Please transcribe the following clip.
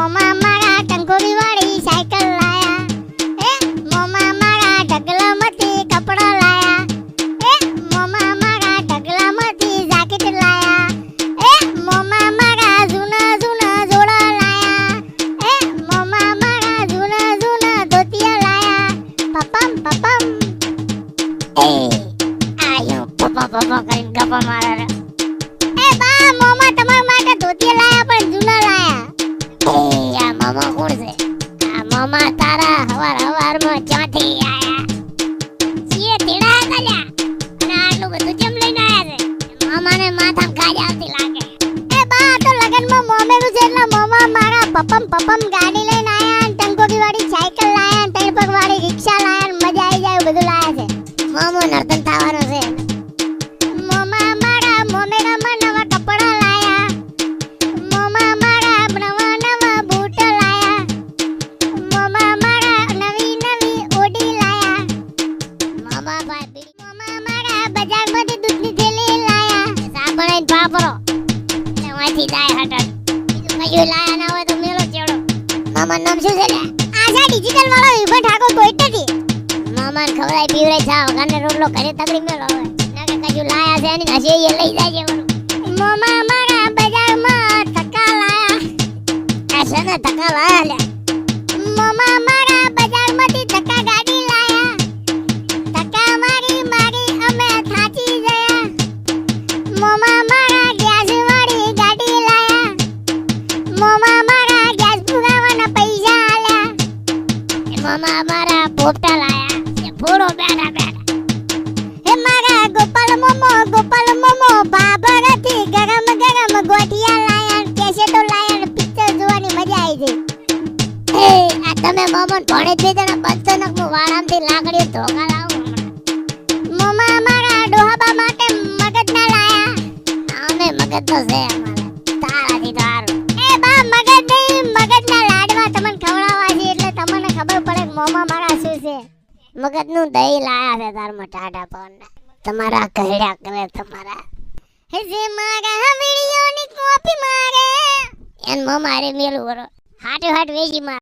મોમા મારા ટંકોરી વાળી સાયકલ લાયા. એ મોમા મારા ઢગલામાંથી કપડા લાયા. એ મોમા મારા ઢગલામાંથી જાકેટ લાયા. એ મોમા મારા જૂના જૂના જોડા લાયા. એ મોમા મારા જૂના જૂના ધોતિયા લાયા. પપમ પપમ એ આયો પપા પપા કરીને ગપ્પા મારે. એ બા મોમા તમારા માટે ધોતિયા લાયા પણ જૂના લાયા. આ મામા કોણ છે? આ મામા તારા હવારમાં ક્યાંથી આયા? જીએ તેડા તાલ્યા અને આટલું બધું કેમ લઈને આયા છે? મામાને માથામાં કાજ આવતી લાગે. એ બા તો લગનમાં મોમેરું છે એટલે મામા મારા પપમ પપમ ગાડી લઈને આયા અને ટંકોરી વાળી સાયકલ લાયા અને ત્રણ પગ વાળી રિક્ષા લાયા અને મજા આવી જાય બધું લાયા છે. મામો નર્તન થવાનો છે. મામા મારા મોમેરામાં નવા કપડા લાયા. મામા મારા નવા બૂટ લાયા. મામા મારા નવી નવી ઓડી લાયા. મામા મારા બજારમાંથી દૂધની થેલી લાયા. સાબણાઈ પાપરો એટલે વાંચી જાય હટટ. બીજું કયું લાયા ના હોય તો મેલો ચેડો. મામા નામ શું છે લે? આશા ડિજિટલ વાળો વિભા ઠાકોર કોઈ નથી. મામાને ખવડાય પીવડાય જાવ ગાને રોટલો ઘરે તગડી મેલો હવે. નાકે કયું લાયા છે એની હશે એ લઈ જાય છે. મામા મારા બજારમાં ધક્કા લાયા. આ છે ને ધક્કા લાયા લે. મામા મારા બજારમાંથી ધક્કા ગાડી લાયા. ધક્કા મારી મારી અમે થાચી ગયા. મામા મારા ગેસ વાળી ગાડી લાયા. મામા મારા ગેસ પુરાવાના પૈસા આલ્યા. મામા મારા પોપટા લાયા. ફોડો બેઠા બેઠા. હે મારા ગોપાલ મોમો બાબરથી ગરમ ગરમ ગોઠિયા લાયા. કેસેટો લાયા. પિક્ચર જોવાની મજા આવી ગઈ. એ આ તમે મોમન ભણે જ બેદના બંધનક મુ વાળામથી લાકડીઓ ધોકા લાવું. મોમા મારા ડોહાબા માટે મગજ ના લાયા. અમે મગજ તો છે અમારે. તારાથી તો હારું. એ બા મગજ નહીં મગજના લાડવા તમને ખવડાવવા છે એટલે તમને ખબર પડે કે મોમા મારા શું છે. મગજનું દહીં લાયા છે તારમાં ટાટા પવન. તમારા કહેડા કરે તમારા. હે જે મારા વિડિયોની કોપી મારે એન મોમાં રે મેલું વરો હાટે હાટ વેચી માર.